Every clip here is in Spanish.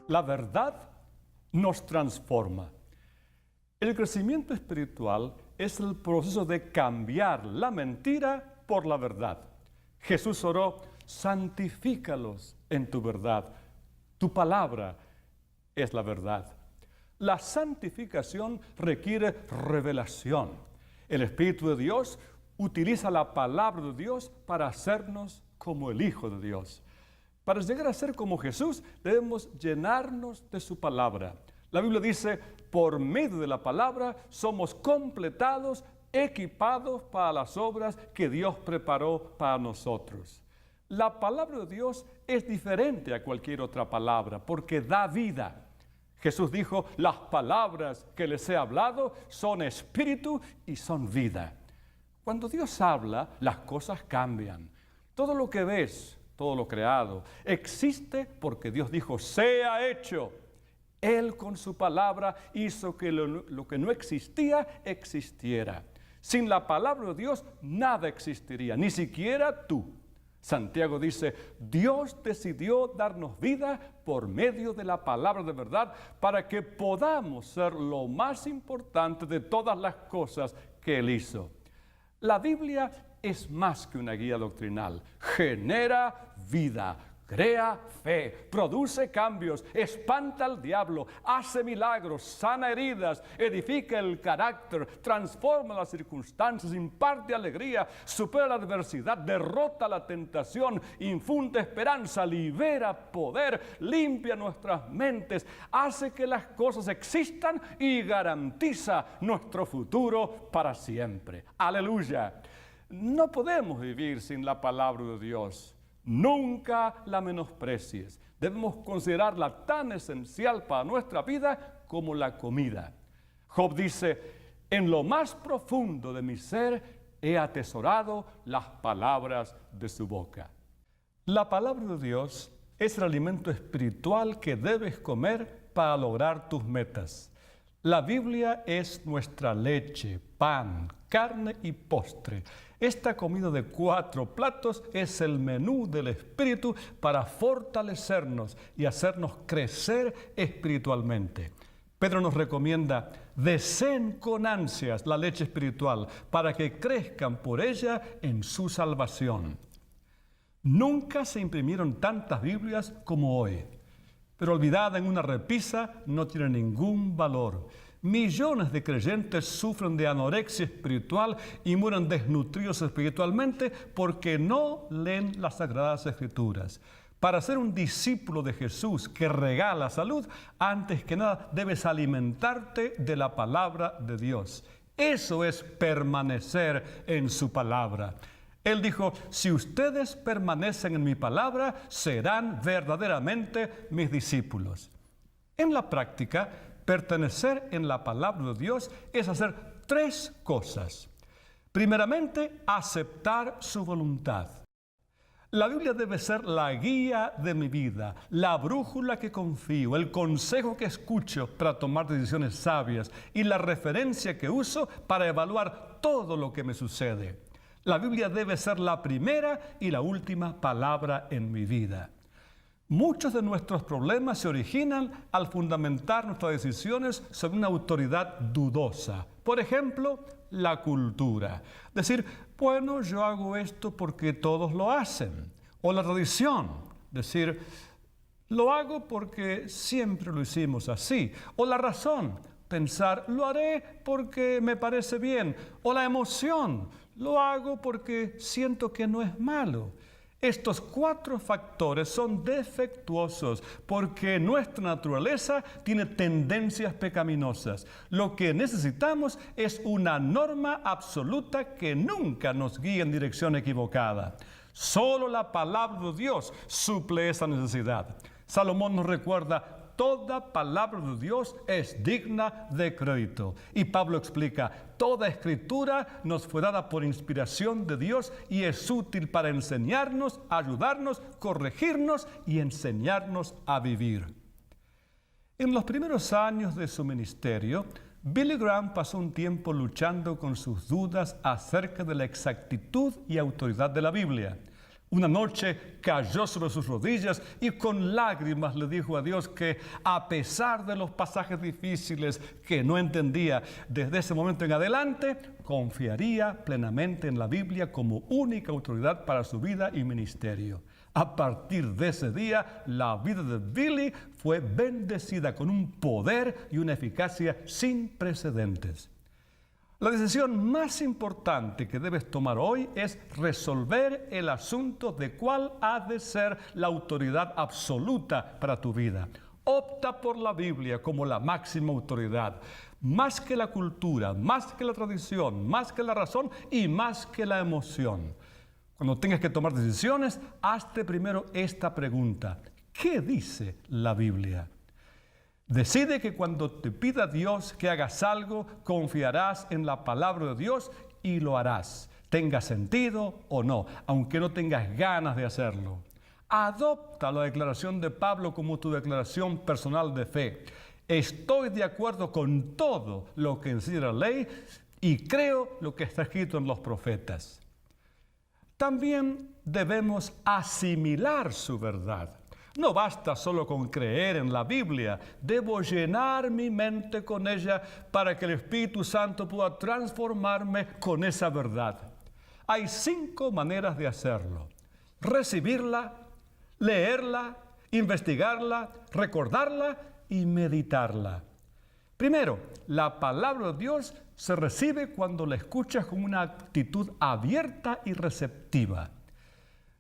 La verdad nos transforma. El crecimiento espiritual es el proceso de cambiar la mentira por la verdad. Jesús oró: santifícalos en tu verdad. Tu palabra es la verdad. La santificación requiere revelación. El Espíritu de Dios utiliza la palabra de Dios para hacernos como el Hijo de Dios. Para llegar a ser como Jesús, debemos llenarnos de su palabra. La Biblia dice: por medio de la palabra somos completados, equipados para las obras que Dios preparó para nosotros. La palabra de Dios es diferente a cualquier otra palabra porque da vida. Jesús dijo: las palabras que les he hablado son espíritu y son vida. Cuando Dios habla, las cosas cambian. Todo lo que ves, todo lo creado, existe porque Dios dijo: sea hecho. Él con su palabra hizo que lo que no existía, existiera. Sin la palabra de Dios, nada existiría, ni siquiera tú. Santiago dice: Dios decidió darnos vida por medio de la palabra de verdad para que podamos ser lo más importante de todas las cosas que Él hizo. La Biblia es más que una guía doctrinal. Genera vida, crea fe, produce cambios, espanta al diablo, hace milagros, sana heridas, edifica el carácter, transforma las circunstancias, imparte alegría, supera la adversidad, derrota la tentación, infunde esperanza, libera poder, limpia nuestras mentes, hace que las cosas existan y garantiza nuestro futuro para siempre. ¡Aleluya! No podemos vivir sin la palabra de Dios. Nunca la menosprecies. Debemos considerarla tan esencial para nuestra vida como la comida. Job dice: en lo más profundo de mi ser he atesorado las palabras de su boca. La palabra de Dios es el alimento espiritual que debes comer para lograr tus metas. La Biblia es nuestra leche, pan, carne y postre. Esta comida de 4 platos es el menú del Espíritu para fortalecernos y hacernos crecer espiritualmente. Pedro nos recomienda: deseen con ansias la leche espiritual para que crezcan por ella en su salvación. Nunca se imprimieron tantas Biblias como hoy, pero olvidada en una repisa no tiene ningún valor. Millones de creyentes sufren de anorexia espiritual y mueren desnutridos espiritualmente porque no leen las Sagradas Escrituras. Para ser un discípulo de Jesús que regala salud, antes que nada debes alimentarte de la palabra de Dios. Eso es permanecer en su palabra. Él dijo: si ustedes permanecen en mi palabra, serán verdaderamente mis discípulos. En la práctica, pertenecer en la palabra de Dios es hacer 3 cosas. Primeramente, aceptar su voluntad. La Biblia debe ser la guía de mi vida, la brújula que confío, el consejo que escucho para tomar decisiones sabias y la referencia que uso para evaluar todo lo que me sucede. La Biblia debe ser la primera y la última palabra en mi vida. Muchos de nuestros problemas se originan al fundamentar nuestras decisiones sobre una autoridad dudosa. Por ejemplo, la cultura. Decir: bueno, yo hago esto porque todos lo hacen. O la tradición. Decir: lo hago porque siempre lo hicimos así. O la razón. Pensar: lo haré porque me parece bien. O la emoción: lo hago porque siento que no es malo. Estos 4 factores son defectuosos porque nuestra naturaleza tiene tendencias pecaminosas. Lo que necesitamos es una norma absoluta que nunca nos guíe en dirección equivocada. Solo la palabra de Dios suple esa necesidad. Salomón nos recuerda: toda palabra de Dios es digna de crédito. Y Pablo explica: toda escritura nos fue dada por inspiración de Dios y es útil para enseñarnos, ayudarnos, corregirnos y enseñarnos a vivir. En los primeros años de su ministerio, Billy Graham pasó un tiempo luchando con sus dudas acerca de la exactitud y autoridad de la Biblia. Una noche cayó sobre sus rodillas y con lágrimas le dijo a Dios que a pesar de los pasajes difíciles que no entendía, desde ese momento en adelante confiaría plenamente en la Biblia como única autoridad para su vida y ministerio. A partir de ese día, la vida de Billy fue bendecida con un poder y una eficacia sin precedentes. La decisión más importante que debes tomar hoy es resolver el asunto de cuál ha de ser la autoridad absoluta para tu vida. Opta por la Biblia como la máxima autoridad, más que la cultura, más que la tradición, más que la razón y más que la emoción. Cuando tengas que tomar decisiones, hazte primero esta pregunta: ¿qué dice la Biblia? Decide que cuando te pida Dios que hagas algo, confiarás en la palabra de Dios y lo harás, tenga sentido o no, aunque no tengas ganas de hacerlo. Adopta la declaración de Pablo como tu declaración personal de fe. Estoy de acuerdo con todo lo que enseña la ley y creo lo que está escrito en los profetas. También debemos asimilar su verdad. No basta solo con creer en la Biblia, debo llenar mi mente con ella para que el Espíritu Santo pueda transformarme con esa verdad. Hay 5 maneras de hacerlo: recibirla, leerla, investigarla, recordarla y meditarla. Primero, la palabra de Dios se recibe cuando la escuchas con una actitud abierta y receptiva.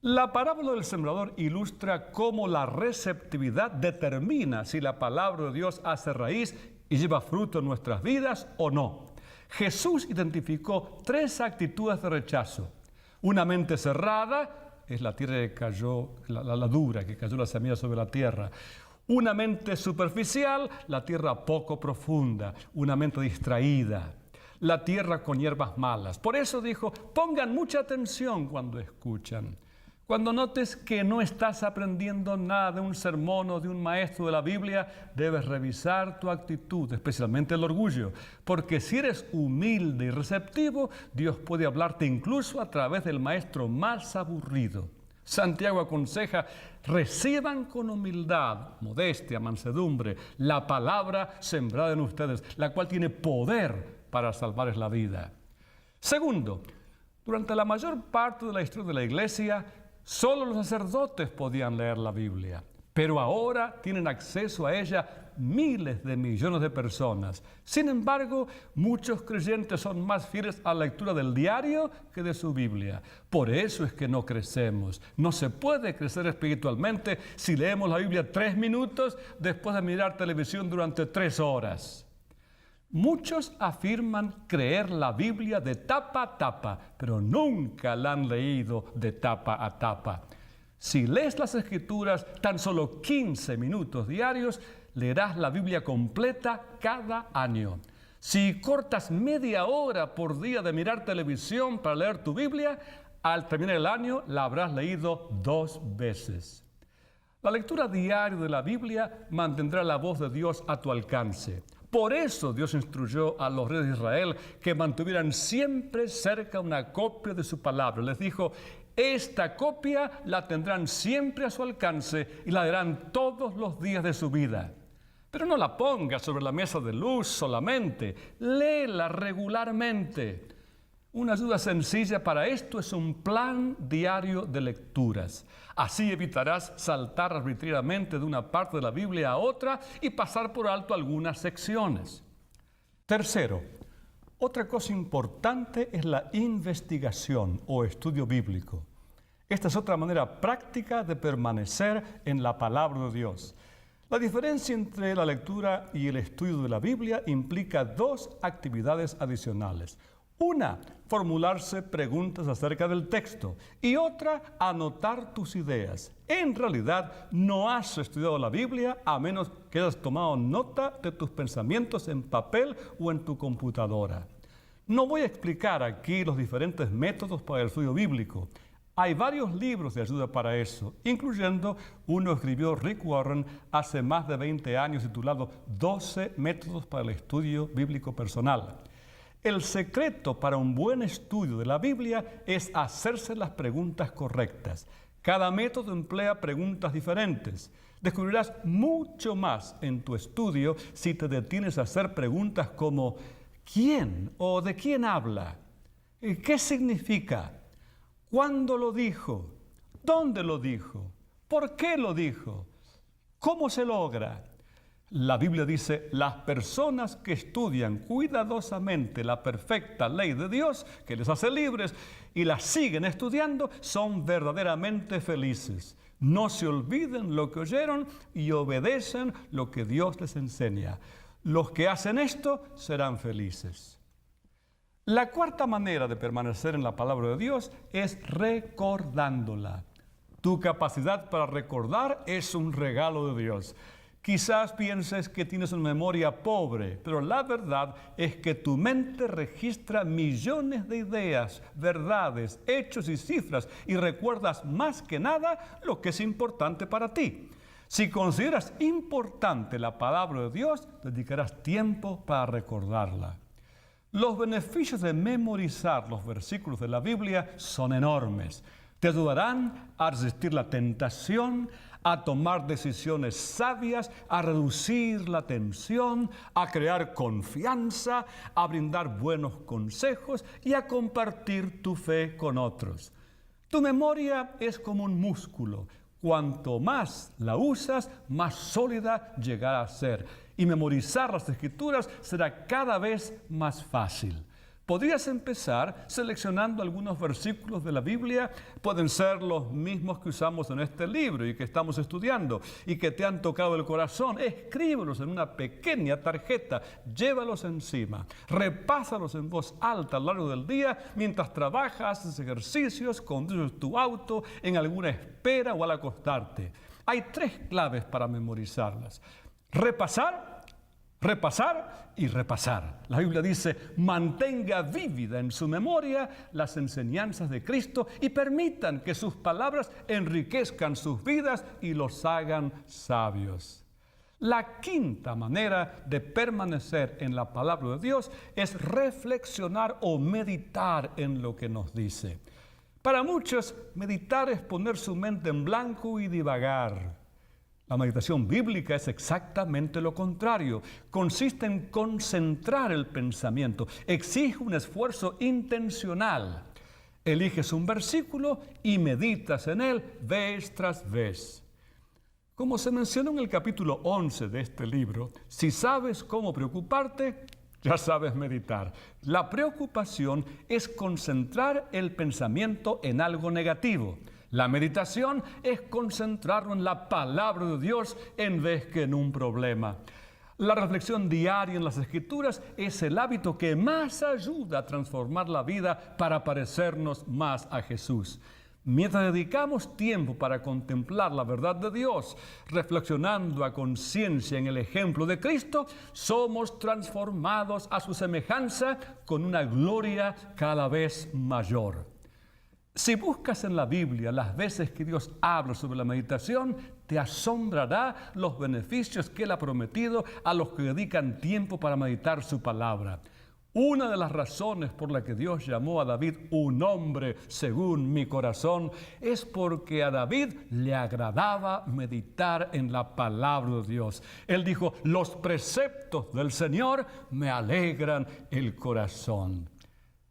La parábola del sembrador ilustra cómo la receptividad determina si la palabra de Dios hace raíz y lleva fruto en nuestras vidas o no. Jesús identificó 3 actitudes de rechazo. Una mente cerrada es la tierra que cayó, la dura, que cayó la semilla sobre la tierra. Una mente superficial, la tierra poco profunda. Una mente distraída, la tierra con hierbas malas. Por eso dijo, pongan mucha atención cuando escuchan. Cuando notes que no estás aprendiendo nada de un sermón o de un maestro de la Biblia, debes revisar tu actitud, especialmente el orgullo, porque si eres humilde y receptivo, Dios puede hablarte incluso a través del maestro más aburrido. Santiago aconseja, reciban con humildad, modestia, mansedumbre, la palabra sembrada en ustedes, la cual tiene poder para salvarles la vida. Segundo, durante la mayor parte de la historia de la Iglesia, solo los sacerdotes podían leer la Biblia, pero ahora tienen acceso a ella miles de millones de personas. Sin embargo, muchos creyentes son más fieles a la lectura del diario que de su Biblia. Por eso es que no crecemos. No se puede crecer espiritualmente si leemos la Biblia 3 minutos después de mirar televisión durante 3 horas. Muchos afirman creer la Biblia de tapa a tapa, pero nunca la han leído de tapa a tapa. Si lees las Escrituras tan solo 15 minutos diarios, leerás la Biblia completa cada año. Si cortas media hora por día de mirar televisión para leer tu Biblia, al terminar el año la habrás leído 2 veces. La lectura diaria de la Biblia mantendrá la voz de Dios a tu alcance. Por eso Dios instruyó a los reyes de Israel que mantuvieran siempre cerca una copia de su palabra. Les dijo, esta copia la tendrán siempre a su alcance y la leerán todos los días de su vida. Pero no la pongas sobre la mesa de luz solamente, léela regularmente. Una ayuda sencilla para esto es un plan diario de lecturas. Así evitarás saltar arbitrariamente de una parte de la Biblia a otra y pasar por alto algunas secciones. Tercero, otra cosa importante es la investigación o estudio bíblico. Esta es otra manera práctica de permanecer en la palabra de Dios. La diferencia entre la lectura y el estudio de la Biblia implica 2 actividades adicionales. Una, formularse preguntas acerca del texto y otra, anotar tus ideas. En realidad, no has estudiado la Biblia a menos que hayas tomado nota de tus pensamientos en papel o en tu computadora. No voy a explicar aquí los diferentes métodos para el estudio bíblico. Hay varios libros de ayuda para eso, incluyendo uno que escribió Rick Warren hace más de 20 años titulado 12 métodos para el estudio bíblico personal. El secreto para un buen estudio de la Biblia es hacerse las preguntas correctas. Cada método emplea preguntas diferentes. Descubrirás mucho más en tu estudio si te detienes a hacer preguntas como ¿quién o de quién habla? ¿Qué significa? ¿Cuándo lo dijo? ¿Dónde lo dijo? ¿Por qué lo dijo? ¿Cómo se logra? La Biblia dice, las personas que estudian cuidadosamente la perfecta ley de Dios, que les hace libres, y la siguen estudiando, son verdaderamente felices. No se olviden lo que oyeron y obedecen lo que Dios les enseña. Los que hacen esto serán felices. La cuarta manera de permanecer en la palabra de Dios es recordándola. Tu capacidad para recordar es un regalo de Dios. Quizás pienses que tienes una memoria pobre, pero la verdad es que tu mente registra millones de ideas, verdades, hechos y cifras y recuerdas más que nada lo que es importante para ti. Si consideras importante la palabra de Dios, dedicarás tiempo para recordarla. Los beneficios de memorizar los versículos de la Biblia son enormes. Te ayudarán a resistir la tentación, a tomar decisiones sabias, a reducir la tensión, a crear confianza, a brindar buenos consejos y a compartir tu fe con otros. Tu memoria es como un músculo. Cuanto más la usas, más sólida llegará a ser. Y memorizar las Escrituras será cada vez más fácil. Podrías empezar seleccionando algunos versículos de la Biblia, pueden ser los mismos que usamos en este libro y que estamos estudiando y que te han tocado el corazón. Escríbelos en una pequeña tarjeta, llévalos encima, repásalos en voz alta a lo largo del día mientras trabajas, haces ejercicios, conduces tu auto, en alguna espera o al acostarte. Hay 3 claves para memorizarlas: repasar y repasar. La Biblia dice, mantenga vívida en su memoria las enseñanzas de Cristo y permitan que sus palabras enriquezcan sus vidas y los hagan sabios. La quinta manera de permanecer en la palabra de Dios es reflexionar o meditar en lo que nos dice. Para muchos, meditar es poner su mente en blanco y divagar. La meditación bíblica es exactamente lo contrario. Consiste en concentrar el pensamiento. Exige un esfuerzo intencional. Eliges un versículo y meditas en él vez tras vez. Como se mencionó en el capítulo 11 de este libro, si sabes cómo preocuparte, ya sabes meditar. La preocupación es concentrar el pensamiento en algo negativo. La meditación es concentrarlo en la palabra de Dios en vez que en un problema. La reflexión diaria en las Escrituras es el hábito que más ayuda a transformar la vida para parecernos más a Jesús. Mientras dedicamos tiempo para contemplar la verdad de Dios, reflexionando a conciencia en el ejemplo de Cristo, somos transformados a su semejanza con una gloria cada vez mayor. Si buscas en la Biblia las veces que Dios habla sobre la meditación, te asombrará los beneficios que Él ha prometido a los que dedican tiempo para meditar su palabra. Una de las razones por la que Dios llamó a David un hombre según mi corazón es porque a David le agradaba meditar en la palabra de Dios. Él dijo, los preceptos del Señor me alegran el corazón.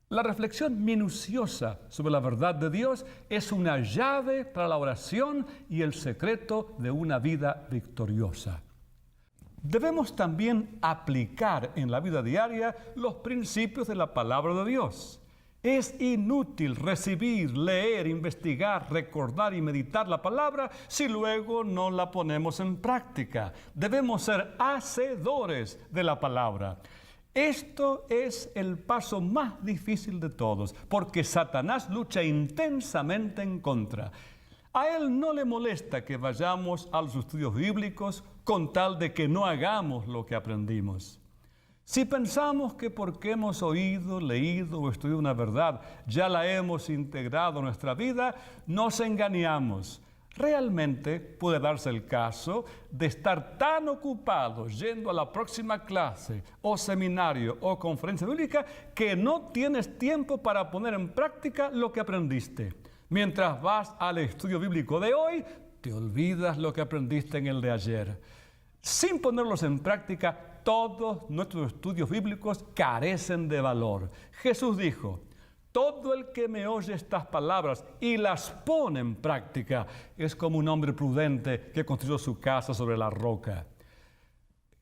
La reflexión minuciosa sobre la verdad de Dios es una llave para la oración y el secreto de una vida victoriosa. Debemos también aplicar en la vida diaria los principios de la palabra de Dios. Es inútil recibir, leer, investigar, recordar y meditar la palabra si luego no la ponemos en práctica. Debemos ser hacedores de la palabra. Esto es el paso más difícil de todos, porque Satanás lucha intensamente en contra. A él no le molesta que vayamos a los estudios bíblicos con tal de que no hagamos lo que aprendimos. Si pensamos que porque hemos oído, leído o estudiado una verdad, ya la hemos integrado en nuestra vida, nos engañamos. Realmente puede darse el caso de estar tan ocupado yendo a la próxima clase o seminario o conferencia bíblica que no tienes tiempo para poner en práctica lo que aprendiste. Mientras vas al estudio bíblico de hoy, te olvidas lo que aprendiste en el de ayer. Sin ponerlos en práctica, todos nuestros estudios bíblicos carecen de valor. Jesús dijo: todo el que me oye estas palabras y las pone en práctica es como un hombre prudente que construyó su casa sobre la roca.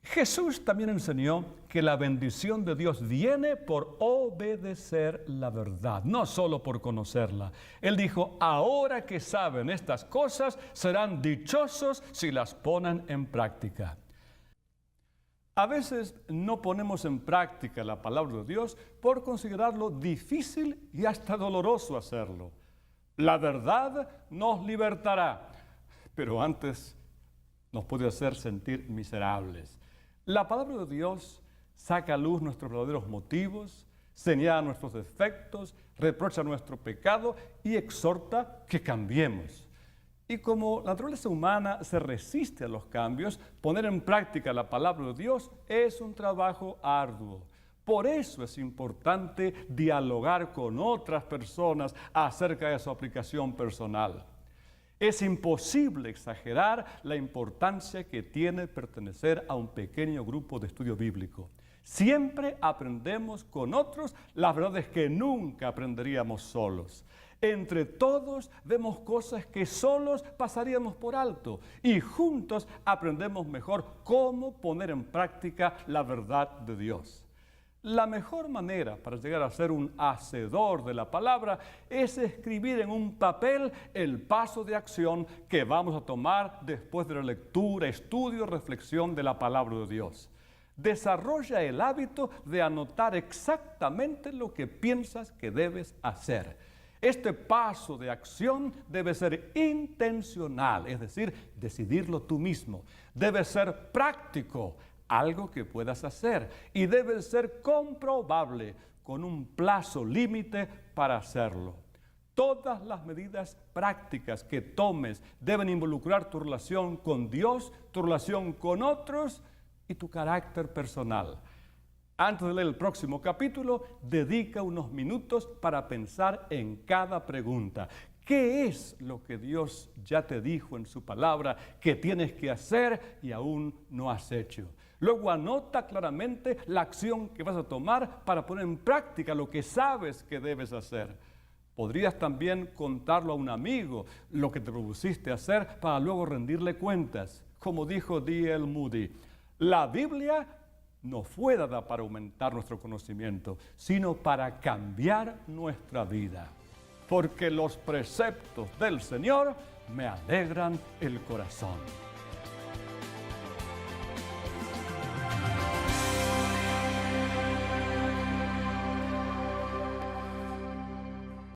Jesús también enseñó que la bendición de Dios viene por obedecer la verdad, no solo por conocerla. Él dijo: ahora que saben estas cosas, serán dichosos si las ponen en práctica. A veces no ponemos en práctica la palabra de Dios por considerarlo difícil y hasta doloroso hacerlo. La verdad nos libertará, pero antes nos puede hacer sentir miserables. La palabra de Dios saca a luz nuestros verdaderos motivos, señala nuestros defectos, reprocha nuestro pecado y exhorta que cambiemos. Y como la naturaleza humana se resiste a los cambios, poner en práctica la palabra de Dios es un trabajo arduo. Por eso es importante dialogar con otras personas acerca de su aplicación personal. Es imposible exagerar la importancia que tiene pertenecer a un pequeño grupo de estudio bíblico. Siempre aprendemos con otros las verdades que nunca aprenderíamos solos. Entre todos vemos cosas que solos pasaríamos por alto y juntos aprendemos mejor cómo poner en práctica la verdad de Dios. La mejor manera para llegar a ser un hacedor de la palabra es escribir en un papel el paso de acción que vamos a tomar después de la lectura, estudio, reflexión de la palabra de Dios. Desarrolla el hábito de anotar exactamente lo que piensas que debes hacer. Este paso de acción debe ser intencional, es decir, decidirlo tú mismo. Debe ser práctico, algo que puedas hacer, y debe ser comprobable, con un plazo límite para hacerlo. Todas las medidas prácticas que tomes deben involucrar tu relación con Dios, tu relación con otros y tu carácter personal. Antes de leer el próximo capítulo, dedica unos minutos para pensar en cada pregunta. ¿Qué es lo que Dios ya te dijo en su palabra que tienes que hacer y aún no has hecho? Luego anota claramente la acción que vas a tomar para poner en práctica lo que sabes que debes hacer. Podrías también contarlo a un amigo lo que te propusiste hacer para luego rendirle cuentas. Como dijo D.L. Moody, la Biblia no fue dada para aumentar nuestro conocimiento, sino para cambiar nuestra vida. Porque los preceptos del Señor me alegran el corazón.